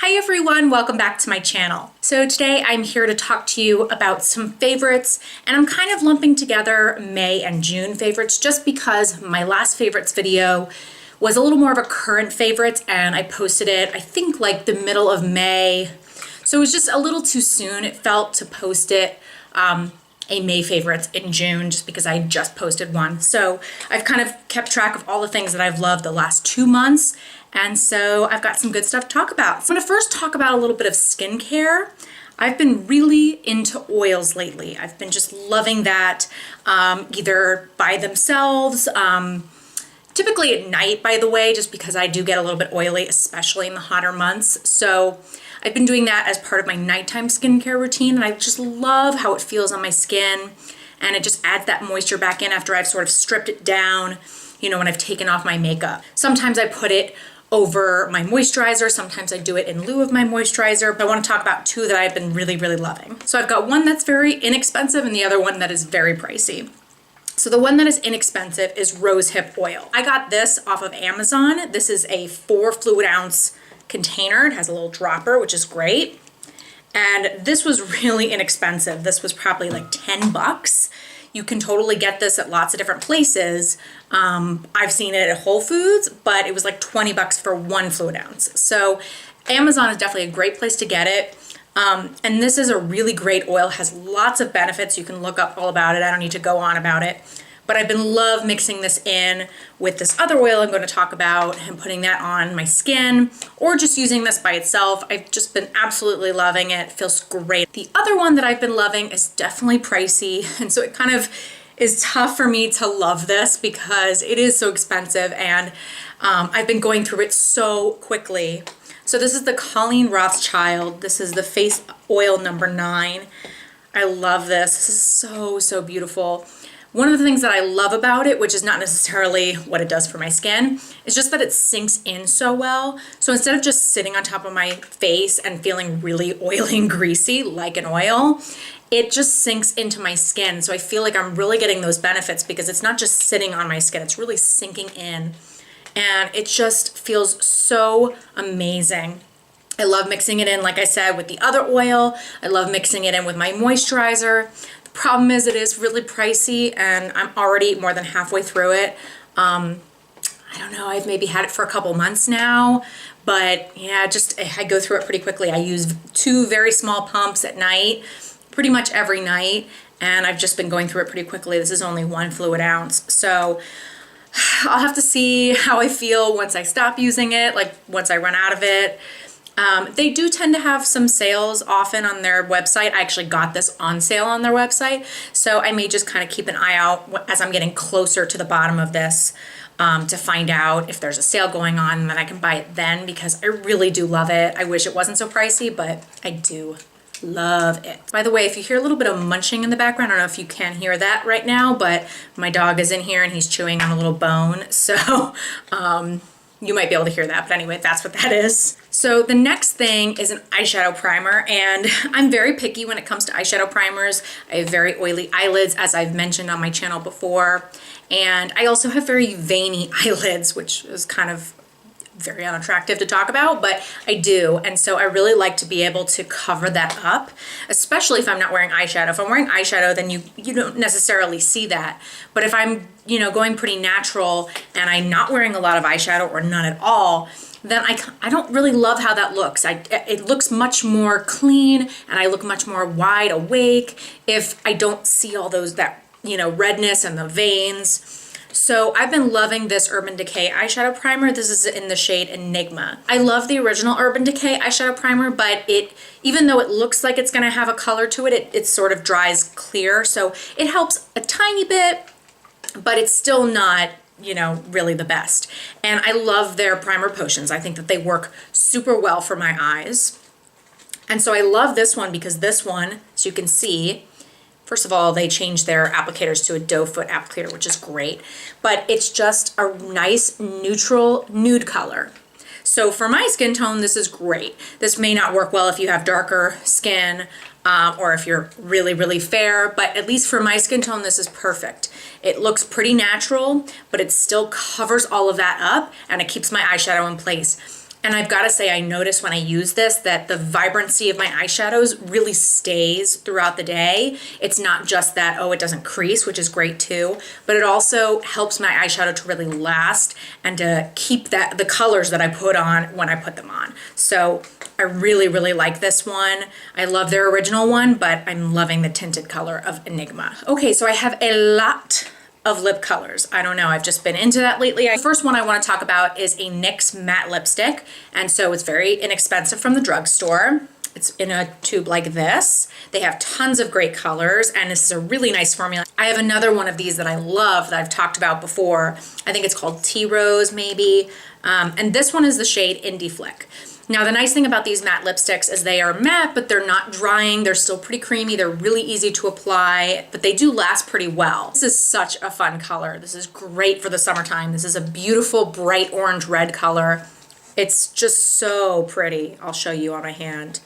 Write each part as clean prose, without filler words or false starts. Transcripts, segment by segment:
Hi everyone, welcome back to my channel. So today I'm here to talk to you about some favorites, and I'm kind of lumping together May and June favorites just because my last favorites video was a little more of a current favorites, and I posted it I think like the middle of May. So it was just a little too soon, it felt, to post it a May favorites in June just because I just posted one. So I've kind of kept track of all the things that I've loved the last 2 months, and so I've got some good stuff to talk about. So I'm gonna first talk about a little bit of skincare. I've been really into oils lately. I've been just loving that, either by themselves, typically at night, by the way, just because I do get a little bit oily, especially in the hotter months. So I've been doing that as part of my nighttime skincare routine, and I just love how it feels on my skin, and it just adds that moisture back in after I've sort of stripped it down, you know, when I've taken off my makeup. Sometimes I put it over my moisturizer, sometimes I do it in lieu of my moisturizer, but I want to talk about two that I've been really loving. So I've got one that's very inexpensive and the other one that is very pricey. So the one that is inexpensive is Rosehip oil. I got this off of Amazon. This is a 4 fluid ounce container. It has a little dropper, which is great. And this was really inexpensive. This was probably like 10 bucks. You can totally get this at lots of different places. I've seen it at Whole Foods, but it was like 20 bucks for 1 fluid ounce. So Amazon is definitely a great place to get it. And this is a really great oil, has lots of benefits. You can look up all about it. I don't need to go on about it. But I've been love mixing this in with this other oil I'm going to talk about and putting that on my skin, or just using this by itself. I've just been absolutely loving it. It feels great. The other one that I've been loving is definitely pricey, and so it kind of is tough for me to love this because it is so expensive, and I've been going through it so quickly. So this is the Colleen Rothschild. This is the Face Oil number 9. I love this. This is so beautiful. One of the things that I love about it, which is not necessarily what it does for my skin, is just that it sinks in so well. So instead of just sitting on top of my face and feeling really oily and greasy like an oil, it just sinks into my skin. So I feel like I'm really getting those benefits because it's not just sitting on my skin, it's really sinking in. And it just feels so amazing. I love mixing it in, like I said, with the other oil. I love mixing it in with my moisturizer. Problem is it is really pricey, and I'm already more than halfway through it. I don't know, I've maybe had it for a couple months now, but yeah, I go through it pretty quickly. I use 2 very small pumps at night, pretty much every night, and I've just been going through it pretty quickly. This is only 1 fluid ounce, so I'll have to see how I feel once I stop using it, like once I run out of it. They do tend to have some sales often on their website. I actually got this on sale on their website, so I may just kind of keep an eye out as I'm getting closer to the bottom of this to find out if there's a sale going on, and then I can buy it then because I really do love it. I wish it wasn't so pricey, but I do love it. By the way, if you hear a little bit of munching in the background, I don't know if you can hear that right now, but my dog is in here and he's chewing on a little bone, so you might be able to hear that, but anyway, that's what that is. So the next thing is an eyeshadow primer, and I'm very picky when it comes to eyeshadow primers. I have very oily eyelids, as I've mentioned on my channel before, and I also have very veiny eyelids, which is kind of very unattractive to talk about, but I do, and so I really like to be able to cover that up, especially if I'm not wearing eyeshadow. If I'm wearing eyeshadow, then you don't necessarily see that, but if I'm, you know, going pretty natural and I'm not wearing a lot of eyeshadow or none at all, then I don't really love how that looks. It looks much more clean, and I look much more wide awake if I don't see all that, you know, redness and the veins. So I've been loving this Urban Decay eyeshadow primer. This is in the shade Enigma. I love the original Urban Decay eyeshadow primer, but even though it looks like it's gonna have a color to it, it sort of dries clear. So it helps a tiny bit, but it's still not, you know, really the best. And I love their primer potions. I think that they work super well for my eyes. And so I love this one because this one, as you can see, first of all, they changed their applicators to a doe foot applicator, which is great, but it's just a nice neutral nude color. So for my skin tone, this is great. This may not work well if you have darker skin or if you're really fair, but at least for my skin tone, this is perfect. It looks pretty natural, but it still covers all of that up, and it keeps my eyeshadow in place. And I've got to say, I notice when I use this that the vibrancy of my eyeshadows really stays throughout the day. It's not just that, oh, it doesn't crease, which is great too, but it also helps my eyeshadow to really last and to keep the colors that I put on when I put them on. So I really, really like this one. I love their original one, but I'm loving the tinted color of Enigma. Okay, so I have a lot of lip colors. I don't know, I've just been into that lately. The first one I want to talk about is a NYX matte lipstick, and so it's very inexpensive from the drugstore. It's in a tube like this. They have tons of great colors, and this is a really nice formula. I have another one of these that I love that I've talked about before. I think it's called Tea Rose maybe, and this one is the shade Indie Flick. Now, the nice thing about these matte lipsticks is they are matte, but they're not drying. They're still pretty creamy. They're really easy to apply, but they do last pretty well. This is such a fun color. This is great for the summertime. This is a beautiful bright orange red color. It's just so pretty. I'll show you on my hand.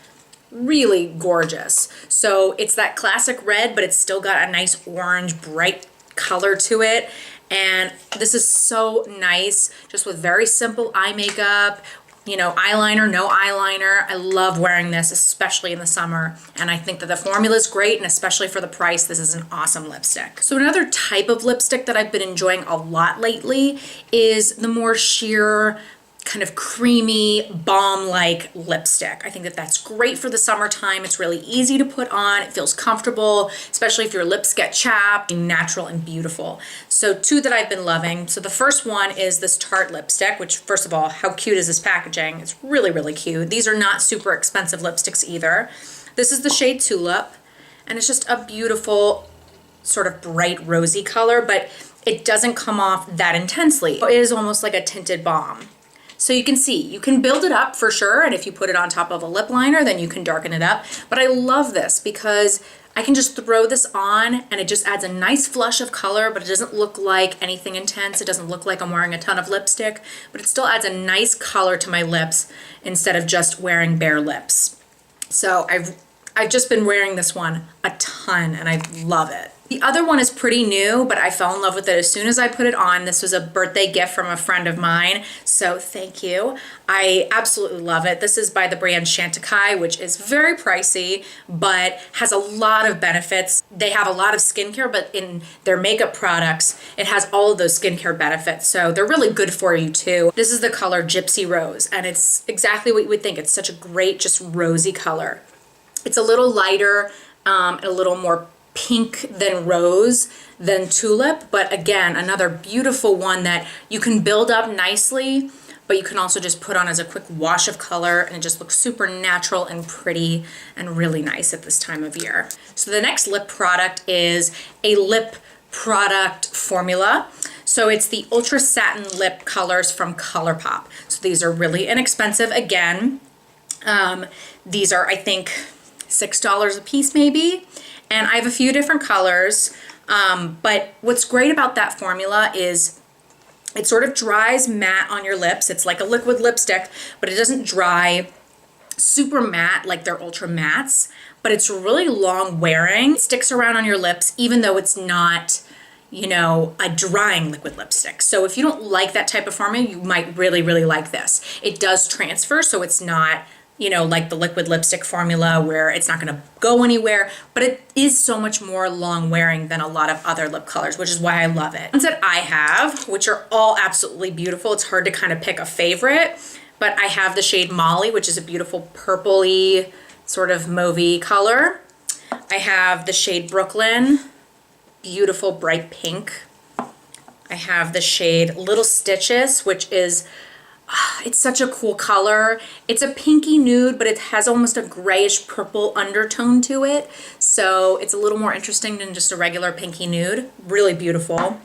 Really gorgeous. So it's that classic red, but it's still got a nice orange bright color to it. And this is so nice, just with very simple eye makeup. You know, eyeliner, no eyeliner. I love wearing this, especially in the summer. And I think that the formula is great, and especially for the price, this is an awesome lipstick. So another type of lipstick that I've been enjoying a lot lately is the more sheer, kind of creamy, balm-like lipstick. I think that that's great for the summertime. It's really easy to put on. It feels comfortable, especially if your lips get chapped. Natural and beautiful. So two that I've been loving. So the first one is this Tarte lipstick, which first of all, how cute is this packaging? It's really, really cute. These are not super expensive lipsticks either. This is the shade Tulip, and it's just a beautiful sort of bright rosy color, but it doesn't come off that intensely. It is almost like a tinted balm. So you can see, you can build it up for sure, and if you put it on top of a lip liner, then you can darken it up. But I love this because I can just throw this on and it just adds a nice flush of color, but it doesn't look like anything intense. It doesn't look like I'm wearing a ton of lipstick, but it still adds a nice color to my lips instead of just wearing bare lips. So I've just been wearing this one a ton and I love it. The other one is pretty new, but I fell in love with it as soon as I put it on. This was a birthday gift from a friend of mine, so thank you. I absolutely love it. This is by the brand Chantecaille, which is very pricey, but has a lot of benefits. They have a lot of skincare, but in their makeup products, it has all of those skincare benefits, so they're really good for you too. This is the color Gypsy Rose, and it's exactly what you would think. It's such a great, just rosy color. It's a little lighter and a little more pink than rose than tulip, but again, another beautiful one that you can build up nicely, but you can also just put on as a quick wash of color, and it just looks super natural and pretty and really nice at this time of year. So the next lip product is a lip product formula. So it's the Ultra Satin Lip Colors from Colourpop. So these are really inexpensive again. These are, I think, $6 a piece maybe. And I have a few different colors, but what's great about that formula is it sort of dries matte on your lips. It's like a liquid lipstick, but it doesn't dry super matte like their ultra mattes, but it's really long wearing. It sticks around on your lips even though it's not, you know, a drying liquid lipstick. So if you don't like that type of formula, you might really, really like this. It does transfer, so it's not, you know, like the liquid lipstick formula where it's not gonna go anywhere, but it is so much more long wearing than a lot of other lip colors, which is why I love it. Ones that I have, which are all absolutely beautiful, it's hard to kind of pick a favorite, but I have the shade Molly, which is a beautiful purpley, sort of mauvey color. I have the shade Brooklyn, beautiful bright pink. I have the shade Littlestitious, which is it's such a cool color. It's a pinky nude, but it has almost a grayish purple undertone to it. So it's a little more interesting than just a regular pinky nude. Really beautiful.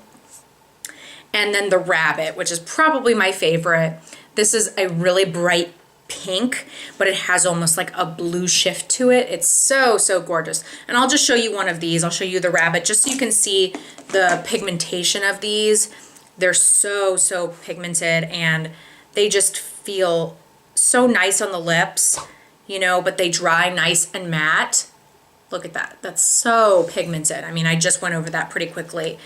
And then the Rabbit, which is probably my favorite. This is a really bright pink, but it has almost like a blue shift to it. It's so, so gorgeous. And I'll just show you one of these. I'll show you the Rabbit just so you can see the pigmentation of these. They're so, so pigmented, and they just feel so nice on the lips, you know, but they dry nice and matte. Look at that. That's so pigmented. I mean, I just went over that pretty quickly.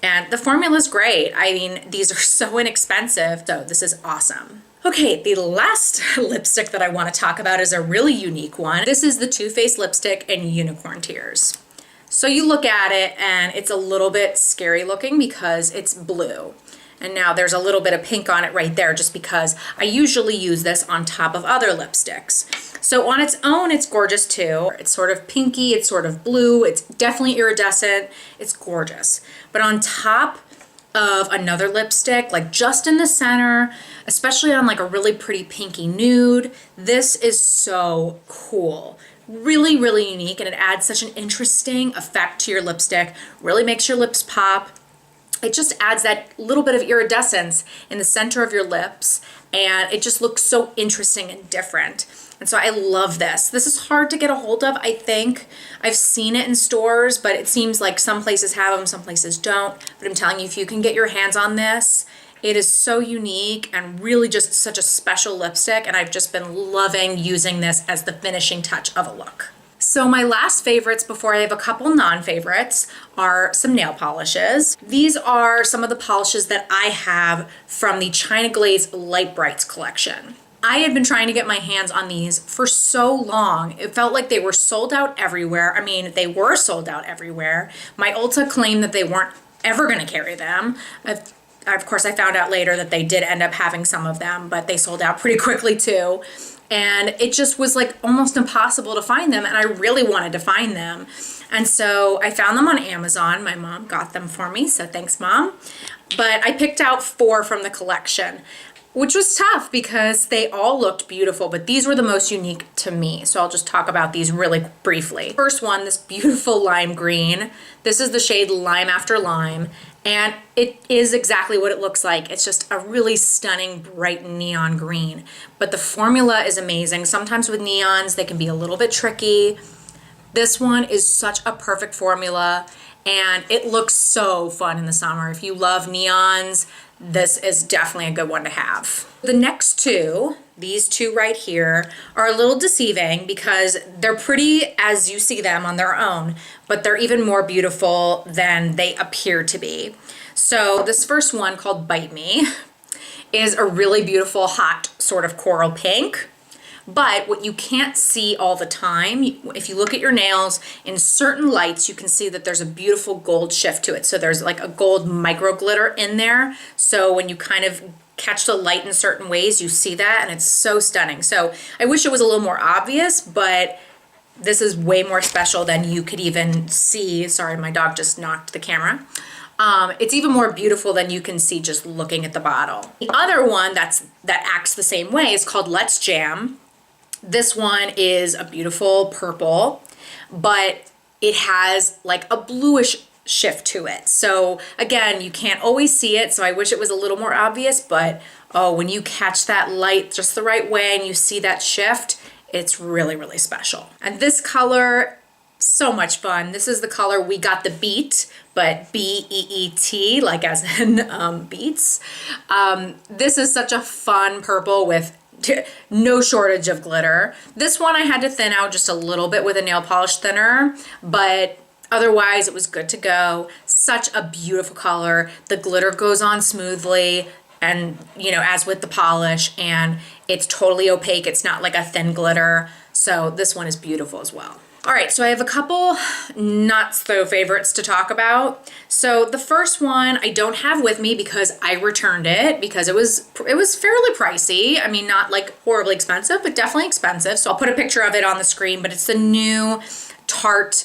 And the formula is great. I mean, these are so inexpensive. So this is awesome. Okay, the last lipstick that I want to talk about is a really unique one. This is the Too Faced lipstick in Unicorn Tears. So you look at it and it's a little bit scary looking because it's blue. And now there's a little bit of pink on it right there just because I usually use this on top of other lipsticks. So on its own, it's gorgeous too. It's sort of pinky, it's sort of blue, it's definitely iridescent, it's gorgeous. But on top of another lipstick, like just in the center, especially on like a really pretty pinky nude, this is so cool. Really, really unique, and it adds such an interesting effect to your lipstick, really makes your lips pop. It just adds that little bit of iridescence in the center of your lips, and it just looks so interesting and different. And so I love this. This is hard to get a hold of, I think. I've seen it in stores, but it seems like some places have them, some places don't. But I'm telling you, if you can get your hands on this, it is so unique and really just such a special lipstick, and I've just been loving using this as the finishing touch of a look. So my last favorites before I have a couple non-favorites are some nail polishes. These are some of the polishes that I have from the China Glaze Light Brites collection. I had been trying to get my hands on these for so long. It felt like they were sold out everywhere. I mean, they were sold out everywhere. My Ulta claimed that they weren't ever gonna carry them. Of course, I found out later that they did end up having some of them, but they sold out pretty quickly too. And it just was like almost impossible to find them, and I really wanted to find them. And so I found them on Amazon. My mom got them for me, so thanks, Mom. But I picked out 4 from the collection, which was tough because they all looked beautiful, but these were the most unique to me. So I'll just talk about these really briefly. First one, this beautiful lime green. This is the shade Lime After Lime, and it is exactly what it looks like. It's just a really stunning, bright neon green. But the formula is amazing. Sometimes with neons, they can be a little bit tricky. This one is such a perfect formula, and it looks so fun in the summer. If you love neons, this is definitely a good one to have. The next two, these two right here, are a little deceiving because they're pretty as you see them on their own, but they're even more beautiful than they appear to be. So this first one, called Bite Me, is a really beautiful hot sort of coral pink. But what you can't see all the time, if you look at your nails, in certain lights, you can see that there's a beautiful gold shift to it. So there's like a gold micro glitter in there. So when you kind of catch the light in certain ways, you see that, and it's so stunning. So I wish it was a little more obvious, but this is way more special than you could even see. Sorry, my dog just knocked the camera. It's even more beautiful than you can see just looking at the bottle. The other one that acts the same way is called Let's Jam. This one is a beautiful purple, but it has like a bluish shift to it. So again, you can't always see it, so I wish it was a little more obvious, but oh, when you catch that light just the right way and you see that shift, it's really, really special. And this color, so much fun. This is the color We Got the Beat, but B-E-E-T, like as in beets. This is such a fun purple with no shortage of glitter. This one I had to thin out just a little bit with a nail polish thinner, but otherwise it was good to go. Such a beautiful color. The glitter goes on smoothly, and you know, as with the polish, and it's totally opaque. It's not like a thin glitter. So this one is beautiful as well. All right, so I have a couple not so favorites to talk about. So the first one I don't have with me because I returned it because it was fairly pricey. I mean, not like horribly expensive, but definitely expensive. So I'll put a picture of it on the screen, but it's the new Tarte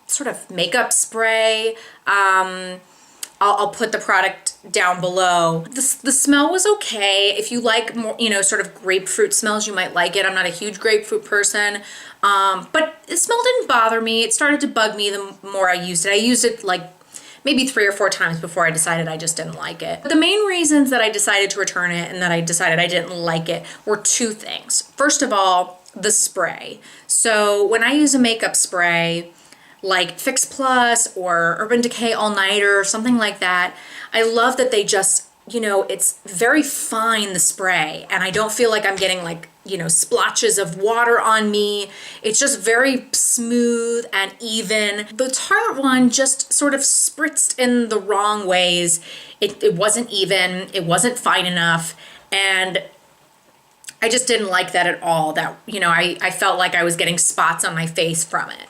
sort of makeup spray. I'll put the product down below. The smell was okay. If you like more, you know, sort of grapefruit smells, you might like it. I'm not a huge grapefruit person, but the smell didn't bother me. It started to bug me the more I used it. I used it like maybe 3 or 4 times before I decided I just didn't like it. But the main reasons that I decided to return it and that I decided I didn't like it were 2 things. First of all, the spray. So when I use a makeup spray, like Fix Plus or Urban Decay All Nighter or something like that, I love that they just, you know, it's very fine, the spray, and I don't feel like I'm getting like, you know, splotches of water on me. It's just very smooth and even. The Tarte one just sort of spritzed in the wrong ways. It wasn't even, it wasn't fine enough, And I just didn't like that at all. That, you know, I felt like I was getting spots on my face from it.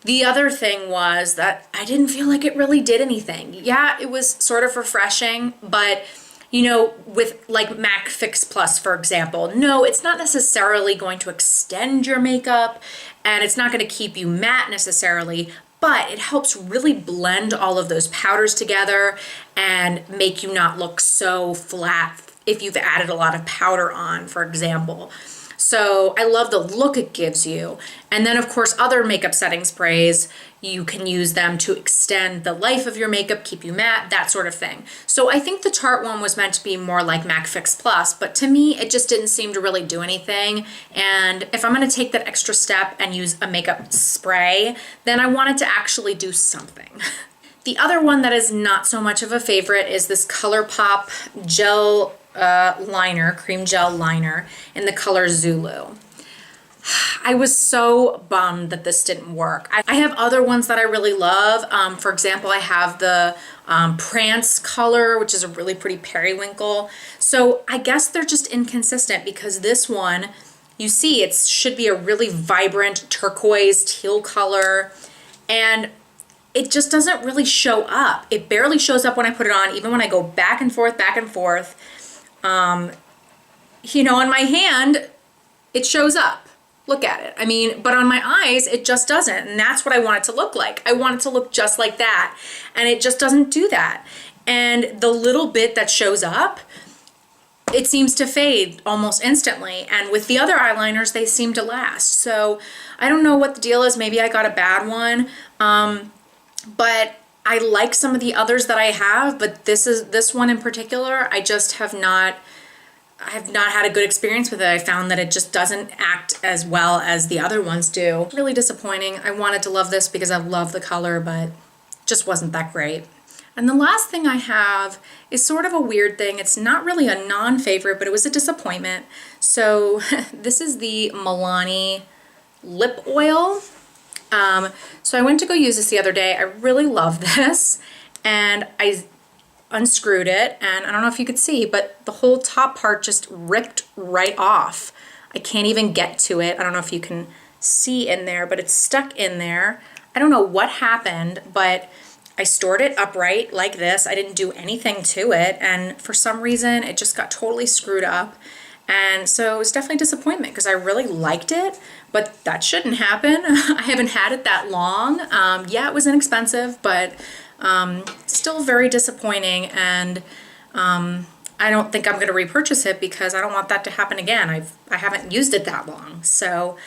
The other thing was that I didn't feel like it really did anything. Yeah, it was sort of refreshing, but you know, with like MAC Fix Plus, for example, no, it's not necessarily going to extend your makeup and it's not going to keep you matte necessarily, but it helps really blend all of those powders together and make you not look so flat if you've added a lot of powder on, for example. So I love the look it gives you. And then of course, other makeup setting sprays, you can use them to extend the life of your makeup, keep you matte, that sort of thing. So I think the Tarte one was meant to be more like MAC Fix Plus, but to me, it just didn't seem to really do anything. And if I'm gonna take that extra step and use a makeup spray, then I want it to actually do something. The other one that is not so much of a favorite is this Colourpop gel liner, cream gel liner in the color Zulu. I was so bummed that this didn't work. I have other ones that I really love. For example, I have the Prance color, which is a really pretty periwinkle. So I guess they're just inconsistent because this one, you see, it should be a really vibrant turquoise teal color, and it just doesn't really show up. It barely shows up when I put it on, even when I go back and forth, you know, on my hand, it shows up. Look at it. I mean, but on my eyes, it just doesn't. And that's what I want it to look like. I want it to look just like that. And it just doesn't do that. And the little bit that shows up, it seems to fade almost instantly. And with the other eyeliners, they seem to last. So I don't know what the deal is. Maybe I got a bad one. But I like some of the others that I have, but this one in particular, I have not had a good experience with it. I found that it just doesn't act as well as the other ones do. Really disappointing. I wanted to love this because I love the color, but just wasn't that great. And the last thing I have is sort of a weird thing. It's not really a non-favorite, but it was a disappointment. So this is the Milani Lip Oil. So I went to go use this the other day. I really love this, and I unscrewed it, and I don't know if you could see, but the whole top part just ripped right off. I can't even get to it. I don't know if you can see in there, but it's stuck in there. I don't know what happened, but I stored it upright like this. I didn't do anything to it, and for some reason it just got totally screwed up. And so it was definitely a disappointment because I really liked it, but that shouldn't happen. I haven't had it that long. Yeah, it was inexpensive, but still very disappointing. And I don't think I'm going to repurchase it because I don't want that to happen again. I haven't used it that long. So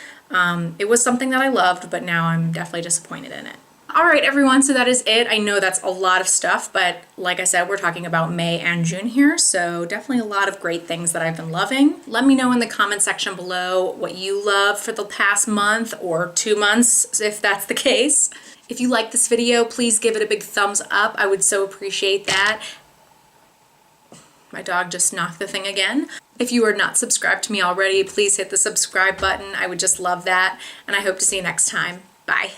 it was something that I loved, but now I'm definitely disappointed in it. All right, everyone, so that is it. I know that's a lot of stuff, but like I said, we're talking about May and June here, so definitely a lot of great things that I've been loving. Let me know in the comment section below what you love for the past month or 2 months, if that's the case. If you like this video, please give it a big thumbs up. I would so appreciate that. My dog just knocked the thing again. If you are not subscribed to me already, please hit the subscribe button. I would just love that, and I hope to see you next time. Bye.